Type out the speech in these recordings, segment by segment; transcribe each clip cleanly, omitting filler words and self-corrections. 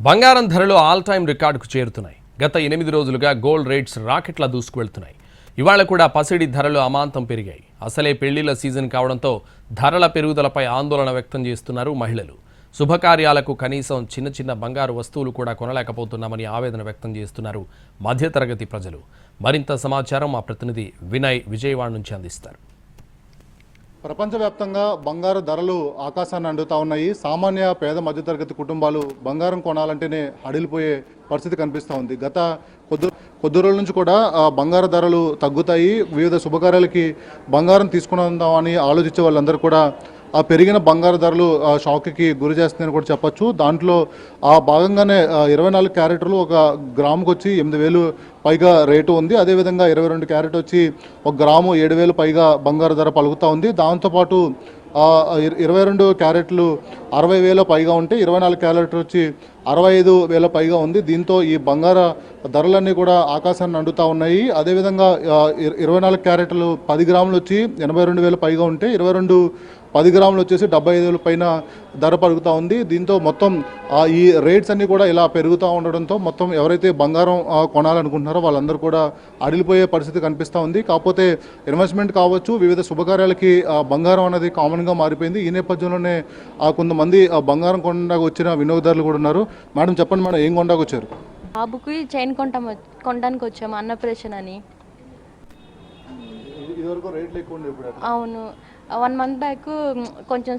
బంగారం ధరలు all time రికార్డుకు చేరుతున్నాయి. గత 8 రోజులుగా గోల్డ్ రేట్స్ రాకెట్లా దూసుకువెళ్తున్నాయి. ఇవాళ కూడా పసిడి ధరలు అమాంతం పెరిగాయి. అసలే పెళ్లిళ్ల సీజన్ కావడంతో ధరల పెరుగుదలపై ఆందోళన వ్యక్తం చేస్తున్నారు మహిళలు. శుభకార్యాలకు కనీసం చిన్న బంగారు వస్తువులు కూడా కొనలేకపోతున్నామని ఆవేదన వ్యక్తం చేస్తున్నారు మధ్యతరగతి ప్రజలు. మరింత సమాచారం మా ప్రతినిధి వినయ్ విజయవాడ నుంచి అందిస్తారు. ప్రపంచవ్యాప్తంగా బంగారు ధరలు ఆకాశాన్ని అండుతా ఉన్నాయి. సామాన్య పేద మధ్యతరగతి కుటుంబాలు బంగారం కొనాలంటేనే హడిలిపోయే పరిస్థితి కనిపిస్తూ ఉంది. గత కొద్ది రోజుల నుంచి కూడా బంగారు ధరలు తగ్గుతాయి, వివిధ శుభకార్యాలకి బంగారం తీసుకుని ఆలోచించే వాళ్ళందరూ కూడా ఆ పెరిగిన బంగారు ధరలు షాక్కి గురి చేస్తున్నాయని కూడా చెప్పొచ్చు. దాంట్లో ఆ భాగంగానే 24 క్యారెట్లు ఒక గ్రాముకి వచ్చి 8,000 పైగా రేటు ఉంది. అదేవిధంగా 22 క్యారెట్ వచ్చి ఒక గ్రాము 7,000 పైగా బంగారు ధర పలుకుతూ ఉంది. దాంతోపాటు 22 క్యారెట్లు 60,000 పైగా ఉంటే 24 క్యారెట్లు వచ్చి 65,000 పైగా ఉంది. దీంతో ఈ బంగార ధరలన్నీ కూడా ఆకాశాన్ని అండుతూ ఉన్నాయి. అదేవిధంగా 24 క్యారెట్లు 10 గ్రాములు వచ్చి 82,000 పైగా ఉంటే 22 10 గ్రాములు వచ్చేసి 75,000 పైన ధర పలుకుతూ ఉంది. దీంతో మొత్తం ఈ రేట్స్ అన్నీ కూడా ఇలా పెరుగుతూ ఉండడంతో మొత్తం ఎవరైతే బంగారం కొనాలనుకుంటున్నారో వాళ్ళందరూ కూడా అడిలిపోయే పరిస్థితి కనిపిస్తూ ఉంది. కాకపోతే ఇన్వెస్ట్మెంట్ కావచ్చు, వివిధ శుభకార్యాలకి బంగారం అనేది కామన్గా మారిపోయింది. ఈ నేపథ్యంలోనే కొంతమంది బంగారం కొనడానికి వచ్చిన వినియోగదారులు కూడా ఉన్నారు. మేడం చెప్పండి మేడం, ఏం కొనడానికి వచ్చారు? బాబుకి చైన్ కొనడానికి వచ్చాము, అన్నప్రేషన్ అని. అవును, 1 మంత్ బ్యాక్ కొంచెం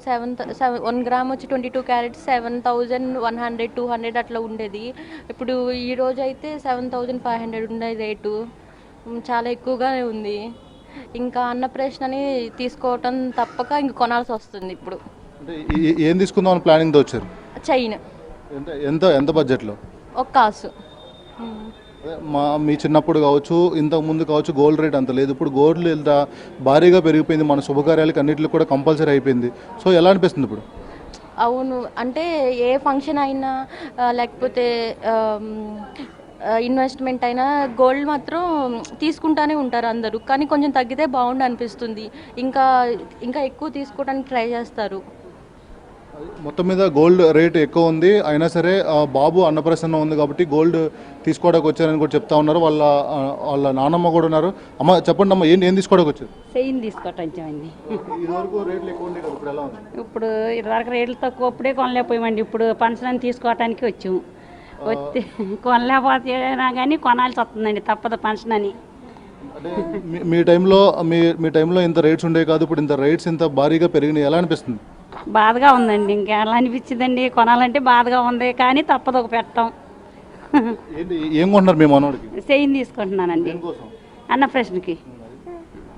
1 గ్రామ్ వచ్చి 22 క్యారెట్స్ 7,100 200 అట్లా ఉండేది. ఇప్పుడు ఈ రోజు అయితే 7,500 ఉండే రేటు, చాలా ఎక్కువగానే ఉంది. ఇంకా అన్నప్రేషన్ అని తీసుకోవటం తప్పక ఇంక కొనాల్సి వస్తుంది. ఇప్పుడు ఏం తీసుకుందాం ప్లానింగ్తో వచ్చారు? చైన్. ఎంత బడ్జెట్లో? ఒక కాసు. మీ చిన్నప్పుడు కావచ్చు, ఇంతకు ముందు కావచ్చు, గోల్డ్ రేట్ అంత లేదు. ఇప్పుడు గోల్డ్ ఎంత భారీగా పెరిగిపోయింది, మన శుభకార్యాలకు అన్నింటిలో కూడా కంపల్సరీ అయిపోయింది. సో ఎలా అనిపిస్తుంది ఇప్పుడు? అవును, అంటే ఏ ఫంక్షన్ అయినా లేకపోతే ఇన్వెస్ట్మెంట్ అయినా గోల్డ్ మాత్రం తీసుకుంటానే ఉంటారు అందరూ. కానీ కొంచెం తగ్గితే బాగుండు అనిపిస్తుంది. ఇంకా ఎక్కువ తీసుకోవడానికి ట్రై చేస్తారు. మొత్తం మీద గోల్డ్ రేట్ ఎక్కువ ఉంది. అయినా సరే బాబు అన్నప్రసన్న ఉంది కాబట్టి గోల్డ్ తీసుకోవడానికి వచ్చారని కూడా చెప్తా ఉన్నారు. వాళ్ళ నాన్నమ్మ కూడా ఉన్నారు. అమ్మ చెప్పండి అమ్మ, ఏం తీసుకోవడానికి వచ్చారు? చైన్ తీసుకోవటండి. ఇదివరకు రేట్లు ఎక్కువ ఉంది కదా, ఇప్పుడు ఎలా ఉంది? ఇప్పుడు ఇదివరకు రేట్లు తక్కువ, అప్పుడే కొనలేకపోయామండి. ఇప్పుడు ఫంక్షన్ తీసుకోవటానికి వచ్చాము. వచ్చి కొనలేకపోతేనా కానీ కొనాల్సి వస్తుందండి, తప్పదు ఫంక్షన్ అని. మీ టైంలో ఇంత రేట్స్ ఉండేవి కాదు, ఇప్పుడు ఇంత రేట్స్ ఇంత భారీగా పెరిగినాయి, ఎలా అనిపిస్తుంది? బాధగా ఉందండి. ఇంకా ఎలా అనిపించిందండి, కొనాలంటే బాధగా ఉంది కానీ తప్పదు, ఒక పెట్టం. ఏం కొంటున్నారు మీ మనోడికి? చైన్ తీసుకుంటున్నానండి, అన్నప్రేషన్కి.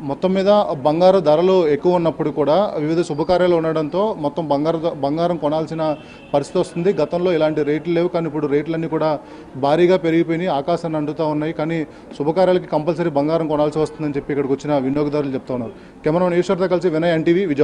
మొత్తం మీద బంగారు ధరలు ఎక్కువ ఉన్నప్పుడు కూడా వివిధ శుభకార్యాలు ఉండడంతో మొత్తం బంగారం కొనాల్సిన పరిస్థితి వస్తుంది. గతంలో ఇలాంటి రేట్లు లేవు, కానీ ఇప్పుడు రేట్లన్నీ కూడా భారీగా పెరిగిపోయినాయి, ఆకాశాన్ని అంటుతూ ఉన్నాయి. కానీ శుభకార్యాలకి కంపల్సరీ బంగారం కొనాల్సి వస్తుందని చెప్పి ఇక్కడికి వచ్చిన వినియోగదారులు చెప్తా ఉన్నారు. కెమెరామెన్ ఈశ్వర్తో కలిసి వినయ్, NTV, విజయవాడ.